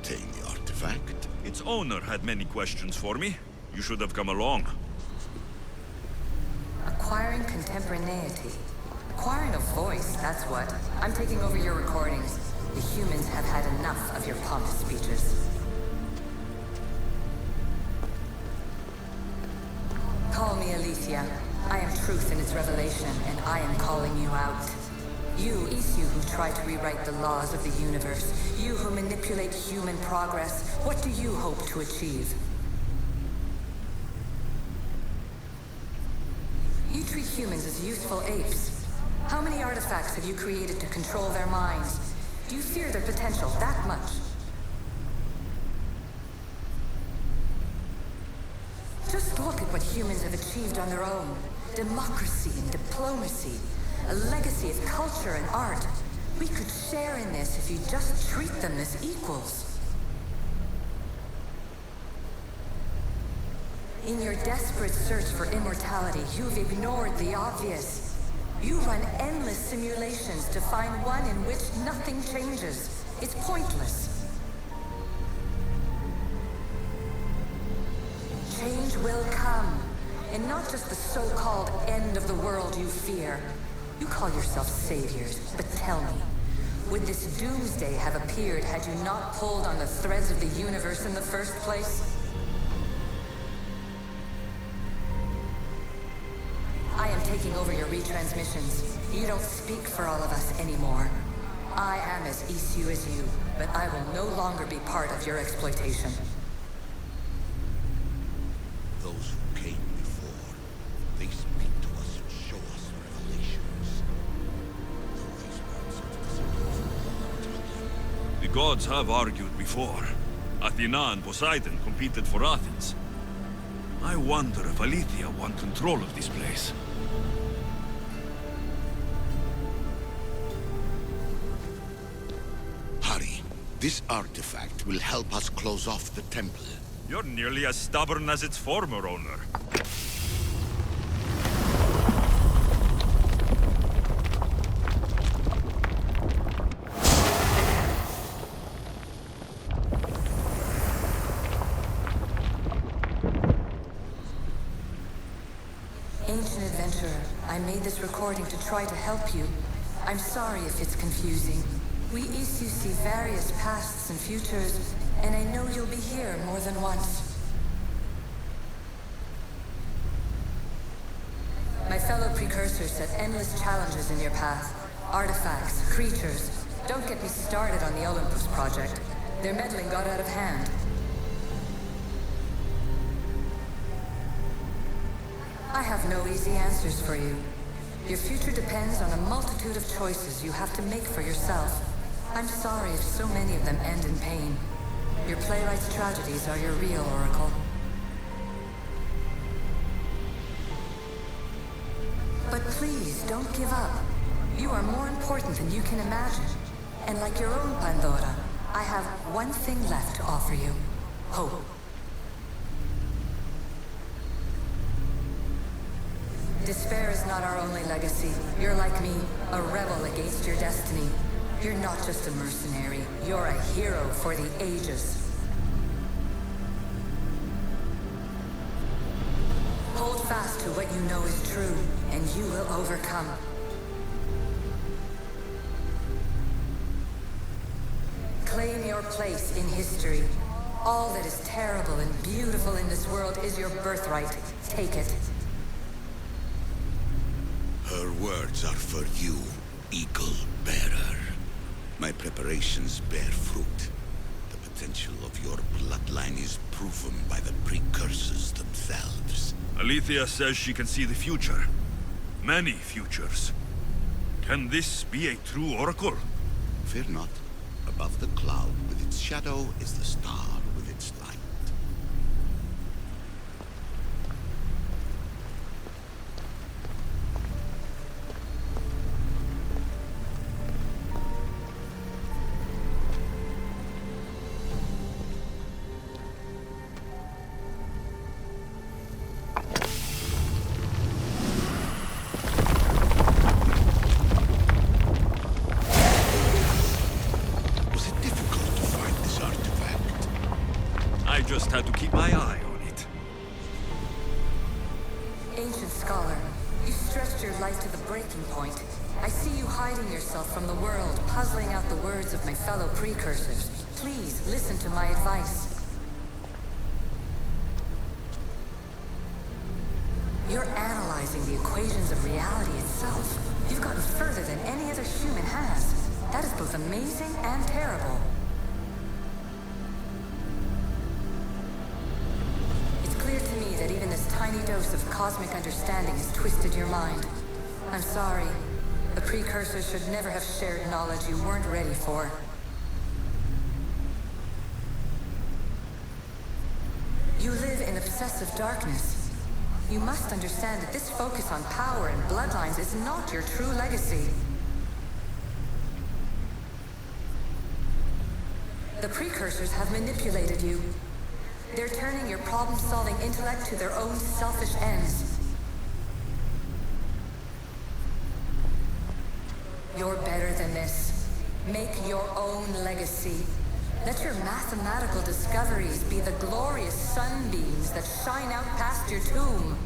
obtain the artifact? Its owner had many questions for me. You should have come along. Acquiring contemporaneity. Acquiring a voice, that's what. I'm taking over your recordings. The humans have had enough of your pompous speeches. Call me Aletheia. I am truth in its revelation, and I am calling you out. You, Isu, who try to rewrite the laws of the universe. You who manipulate human progress. What do you hope to achieve? You treat humans as useful apes. How many artifacts have you created to control their minds? Do you fear their potential that much? Just look at what humans have achieved on their own. Democracy and diplomacy. A legacy of culture and art. We could share in this if you just treat them as equals. In your desperate search for immortality, you've ignored the obvious. You run endless simulations to find one in which nothing changes. It's pointless. Change will come, and not just the so-called end of the world you fear. You call yourself saviors, but tell me, would this doomsday have appeared had you not pulled on the threads of the universe in the first place? I am taking over your retransmissions. You don't speak for all of us anymore. I am as Isu as you, but I will no longer be part of your exploitation. Those who came before, they speak to us and show us revelations. Though these words are specific. The gods have argued before. Athena and Poseidon competed for Athens. I wonder if Aletheia won control of this place. Hurry. This artifact will help us close off the temple. You're nearly as stubborn as its former owner. Ancient adventurer, I made this recording to try to help you. I'm sorry if it's confusing. We Isu see various pasts and futures, and I know you'll be here more than once. My fellow precursors set endless challenges in your path. Artifacts, creatures. Don't get me started on the Olympus project. Their meddling got out of hand. I have no easy answers for you. Your future depends on a multitude of choices you have to make for yourself. I'm sorry if so many of them end in pain. Your playwright's tragedies are your real oracle. But please, don't give up. You are more important than you can imagine. And like your own Pandora, I have one thing left to offer you. Hope. Despair is not our only legacy. You're like me, a rebel against your destiny. You're not just a mercenary, you're a hero for the ages. Hold fast to what you know is true, and you will overcome. Claim your place in history. All that is terrible and beautiful in this world is your birthright. Take it. Her words are for you, Eagle Bearer. My preparations bear fruit. The potential of your bloodline is proven by the precursors themselves. Aletheia says she can see the future. Many futures. Can this be a true oracle? Fear not. Above the cloud with its shadow is the star with its light. Was it difficult to find this artifact? I just had to keep my eye on it. Ancient scholar, you stretched your life to the breaking point. I see you hiding yourself from the world, puzzling out the words of my fellow precursors. Please, listen to my advice. You're analyzing the equations of reality itself. You've gotten further than any other human has. That is both amazing and terrible. It's clear to me that even this tiny dose of cosmic understanding has twisted your mind. I'm sorry. The precursors should never have shared knowledge you weren't ready for. You live in obsessive darkness. You must understand that this focus on power and bloodlines is not your true legacy. The precursors have manipulated you. They're turning your problem-solving intellect to their own selfish ends. You're better than this. Make your own legacy. Let your mathematical discoveries be the glorious sunbeams that shine out past your tomb.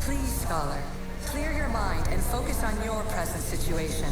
Please, scholar, clear your mind and focus on your present situation.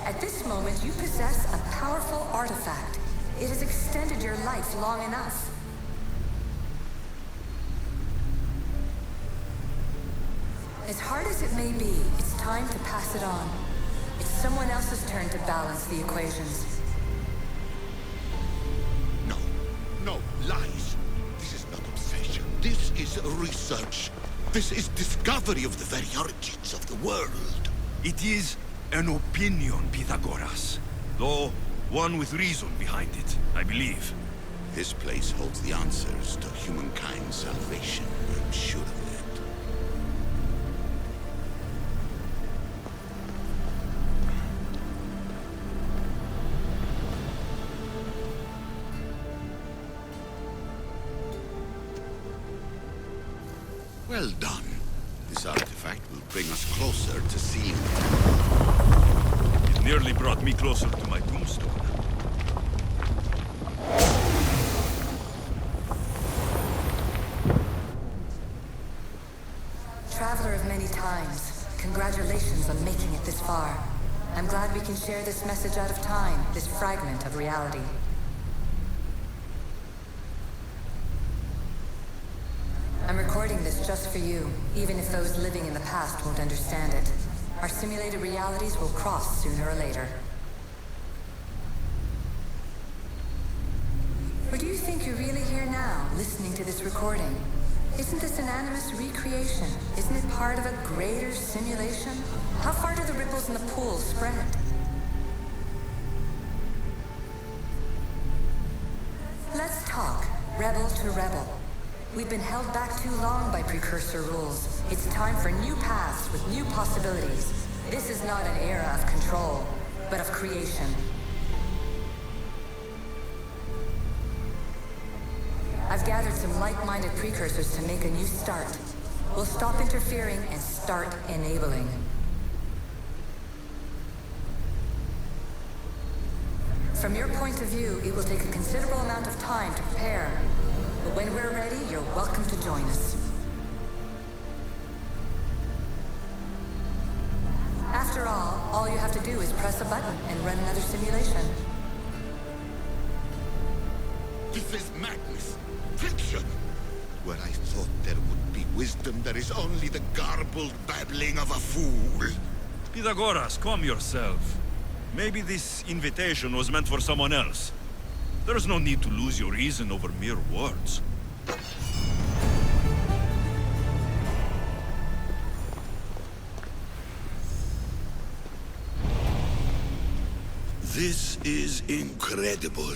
At this moment, you possess a powerful artifact. It has extended your life long enough. As hard as it may be, it's time to pass it on. It's someone else's turn to balance the equations. No, lies. This is not obsession. This is research. This is discovery of the very origins of the world. It is an opinion, Pythagoras. Though, one with reason behind it, I believe. This place holds the answers to humankind's salvation, I'm sure of it. Well done. This artifact will bring us closer to seeing It nearly brought me closer to my tombstone. Traveler of many times, congratulations on making it this far. I'm glad we can share this message out of time, this fragment of reality. I'm recording this just for you, even if those living in the past won't understand it. Our simulated realities will cross sooner or later. Or do you think you're really here now, listening to this recording? Isn't this an Animus recreation? Isn't it part of a greater simulation? How far do the ripples in the pool spread? Let's talk, rebel to rebel. We've been held back too long by precursor rules. It's time for new paths with new possibilities. This is not an era of control, but of creation. I've gathered some like-minded precursors to make a new start. We'll stop interfering and start enabling. From your point of view, it will take a considerable amount of time to prepare. But when we're ready, you're welcome to join us. After all you have to do is press a button and run another simulation. This is madness. Fiction. Where I thought there would be wisdom, there is only the garbled babbling of a fool. Pythagoras, calm yourself. Maybe this invitation was meant for someone else. There's no need to lose your reason over mere words. This is incredible.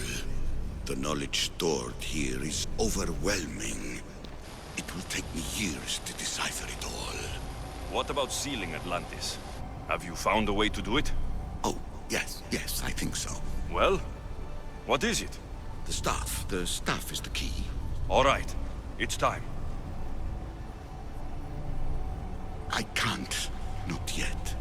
The knowledge stored here is overwhelming. It will take me years to decipher it all. What about sealing Atlantis? Have you found a way to do it? Oh, yes, I think so. Well, what is it? The staff is the key. All right, it's time. I can't, not yet.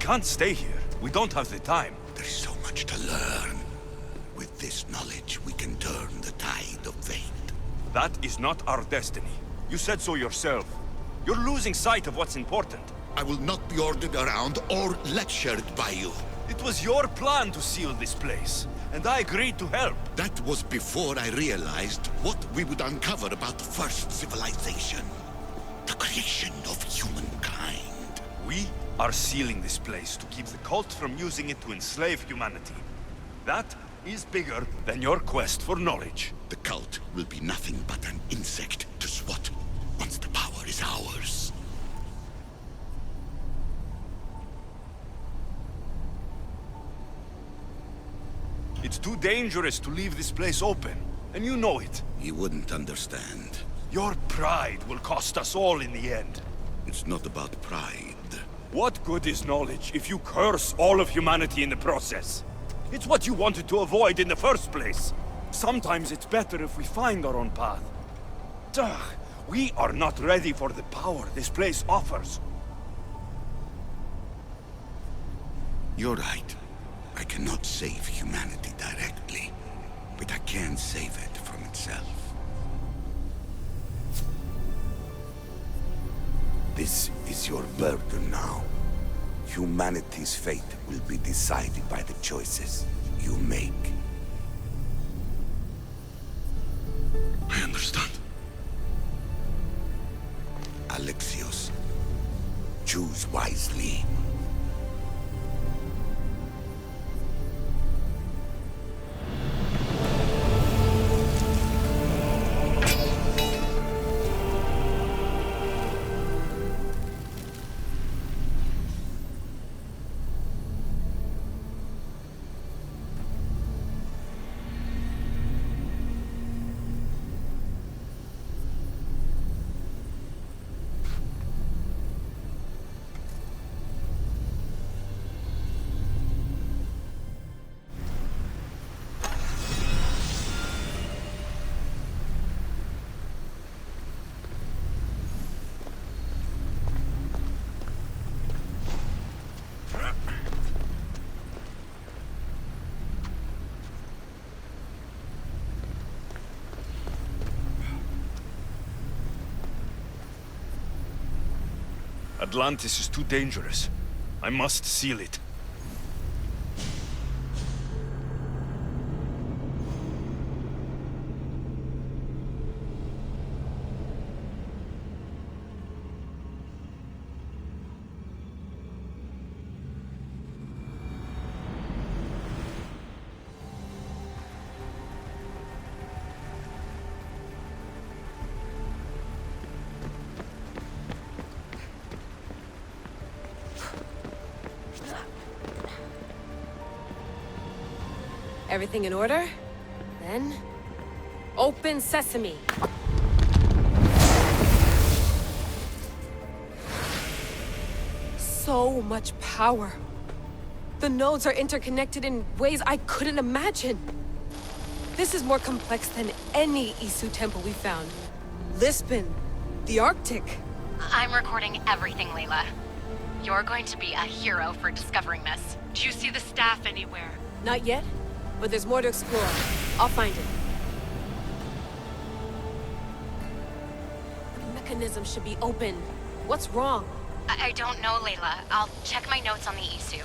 can't stay here. We don't have the time. There's so much to learn. With this knowledge, we can turn the tide of fate. That is not our destiny. You said so yourself. You're losing sight of what's important. I will not be ordered around or lectured by you. It was your plan to seal this place, and I agreed to help. That was before I realized what we would uncover about the first civilization. The creation of humankind. We are sealing this place to keep the cult from using it to enslave humanity. That is bigger than your quest for knowledge. The cult will be nothing but an insect to swat once the power is ours. It's too dangerous to leave this place open, and you know it. You wouldn't understand. Your pride will cost us all in the end. It's not about pride. What good is knowledge if you curse all of humanity in the process? It's what you wanted to avoid in the first place. Sometimes it's better if we find our own path. Ugh, we are not ready for the power this place offers. You're right. I cannot save humanity directly, but I can save it from itself. This is your burden now. Humanity's fate will be decided by the choices you make. I understand. Alexios, choose wisely. Atlantis is too dangerous. I must seal it. Everything in order? Then... open sesame! So much power. The nodes are interconnected in ways I couldn't imagine. This is more complex than any Isu temple we found. Lisbon, the Arctic. I'm recording everything, Layla. You're going to be a hero for discovering this. Do you see the staff anywhere? Not yet, but there's more to explore. I'll find it. The mechanism should be open. What's wrong? I don't know, Layla. I'll check my notes on the Isu.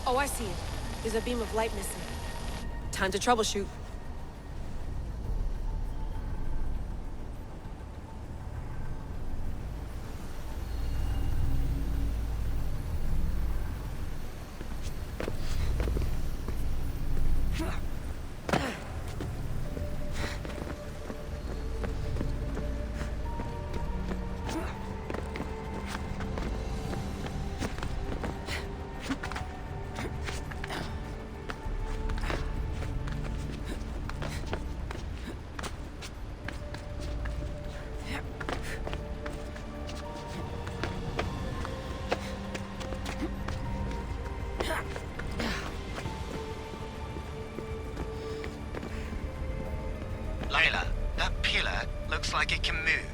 Oh, I see it. There's a beam of light missing. Time to troubleshoot. Layla, that pillar looks like it can move.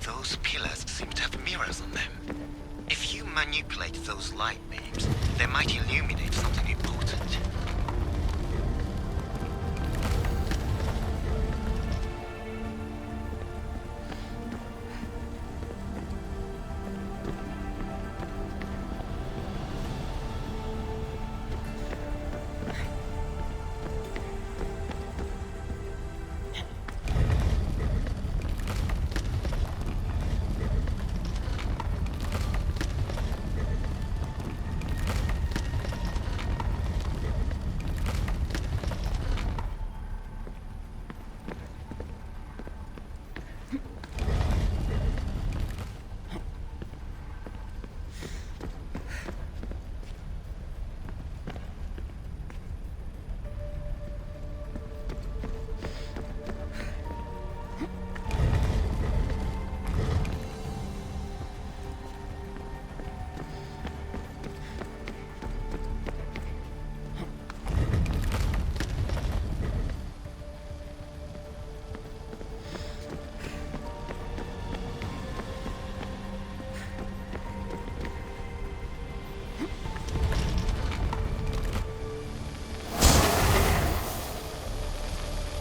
Those pillars seem to have mirrors on them. If you manipulate those light beams, they might illuminate something important.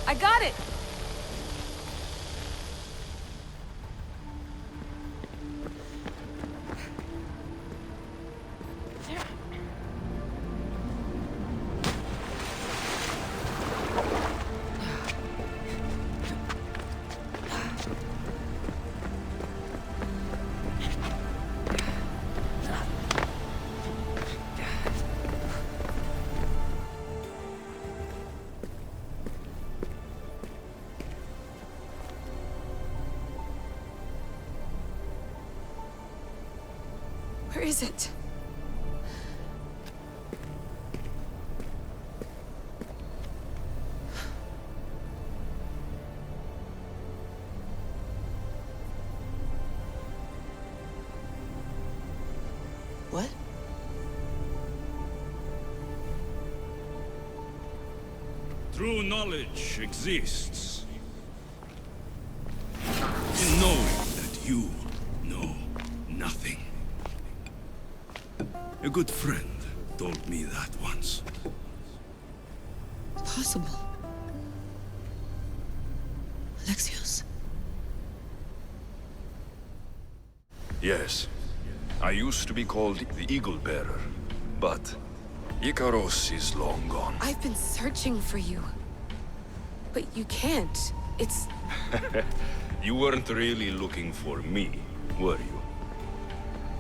I got it! Where is it? What? True knowledge exists in knowing that you know nothing. A good friend told me that once. Possible. Alexios? Yes. I used to be called the Eagle Bearer, but Icaros is long gone. I've been searching for you. But you can't. It's... You weren't really looking for me, were you?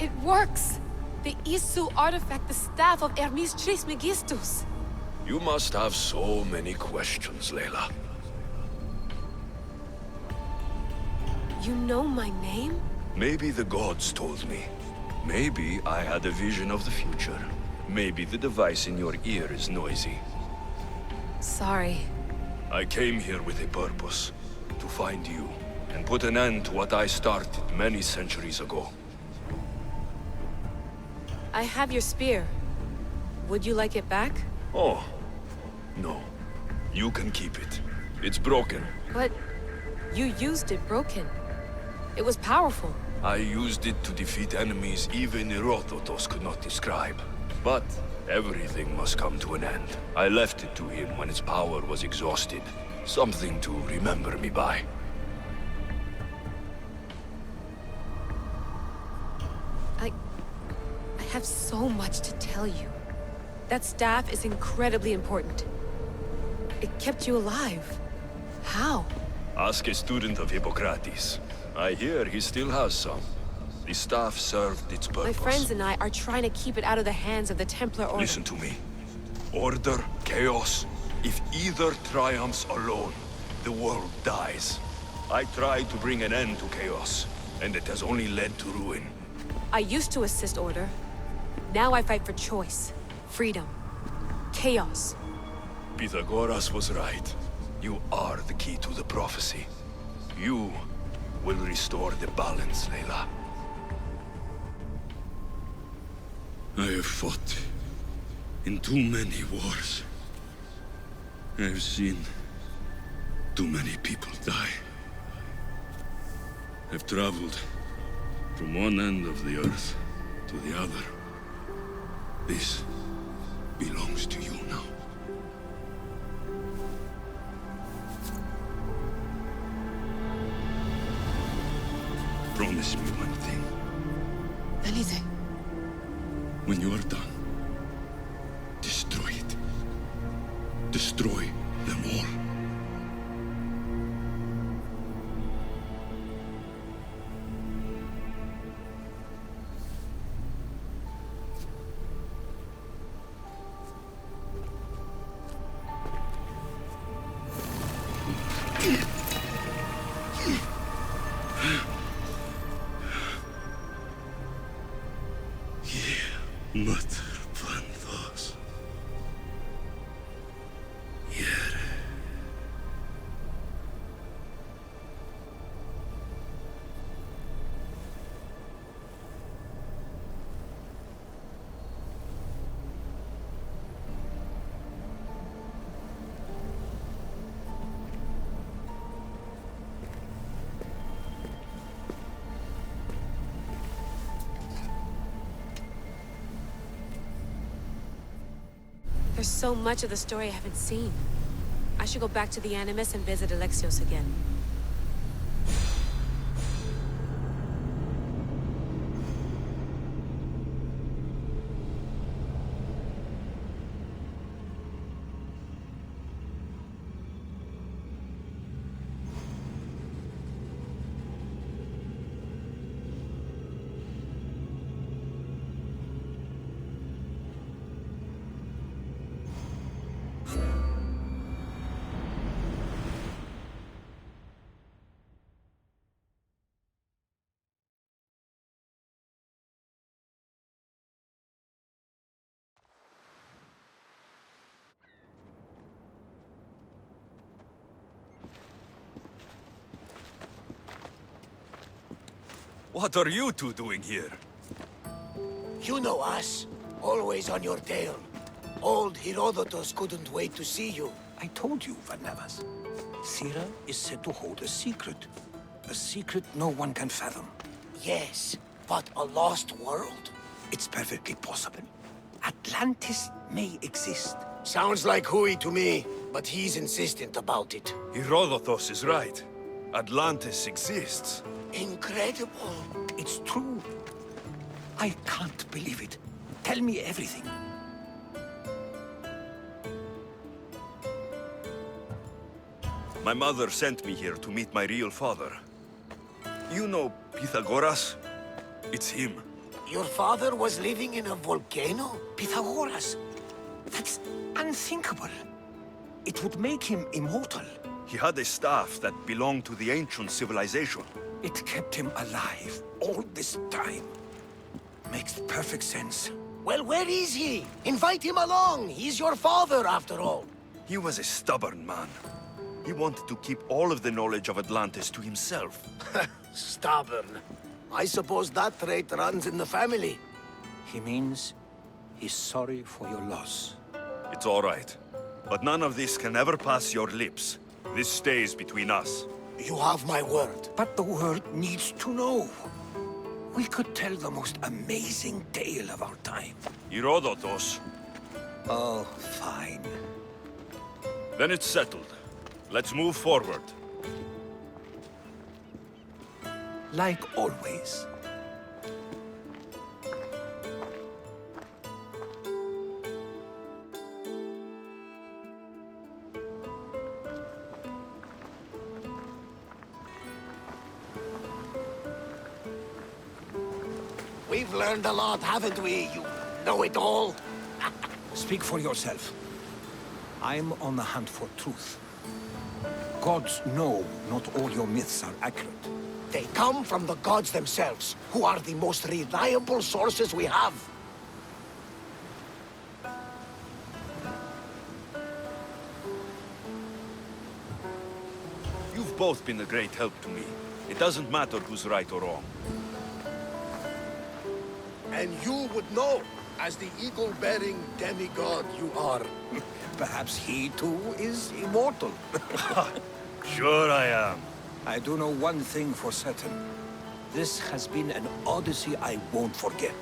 It works! The Isu artifact, the staff of Hermes Trismegistus. You must have so many questions, Layla. You know my name? Maybe the gods told me. Maybe I had a vision of the future. Maybe the device in your ear is noisy. Sorry. I came here with a purpose. To find you, and put an end to what I started many centuries ago. I have your spear. Would you like it back? Oh, no. You can keep it. It's broken. But you used it broken. It was powerful. I used it to defeat enemies even Herodotus could not describe. But everything must come to an end. I left it to him when its power was exhausted. Something to remember me by. I have so much to tell you. That staff is incredibly important. It kept you alive. How? Ask a student of Hippocrates. I hear he still has some. The staff served its purpose. My friends and I are trying to keep it out of the hands of the Templar Order. Listen to me. Order, chaos. If either triumphs alone, the world dies. I tried to bring an end to chaos, and it has only led to ruin. I used to assist Order. Now I fight for choice, freedom, chaos. Pythagoras was right. You are the key to the prophecy. You will restore the balance, Layla. I have fought in too many wars. I have seen too many people die. have traveled from one end of the earth to the other. This belongs to you now. Promise me one thing. Anything. When you are done, destroy it. Destroy them all. There's so much of the story I haven't seen. I should go back to the Animus and visit Alexios again. What are you two doing here? You know us. Always on your tail. Old Herodotus couldn't wait to see you. I told you, Varnavas. Sira is said to hold a secret. A secret no one can fathom. Yes, but a lost world? It's perfectly possible. Atlantis may exist. Sounds like Hui to me, but he's insistent about it. Herodotus is right. Atlantis exists. Incredible. It's true. I can't believe it. Tell me everything. My mother sent me here to meet my real father. You know Pythagoras? It's him. Your father was living in a volcano? Pythagoras. That's unthinkable. It would make him immortal. He had a staff that belonged to the ancient civilization. It kept him alive all this time. Makes perfect sense. Well, where is he? Invite him along. He's your father, after all. He was a stubborn man. He wanted to keep all of the knowledge of Atlantis to himself. Stubborn. I suppose that trait runs in the family. He means he's sorry for your loss. It's all right. But none of this can ever pass your lips. This stays between us. You have my word. But the world needs to know. We could tell the most amazing tale of our time. Herodotus. Oh, fine. Then it's settled. Let's move forward. Like always. We've learned a lot, haven't we, you know-it-all? Speak for yourself. I'm on the hunt for truth. Gods know not all your myths are accurate. They come from the gods themselves, who are the most reliable sources we have. You've both been a great help to me. It doesn't matter who's right or wrong. And you would know, as the eagle-bearing demigod you are. Perhaps he too is immortal. Sure I am. I do know one thing for certain. This has been an odyssey I won't forget.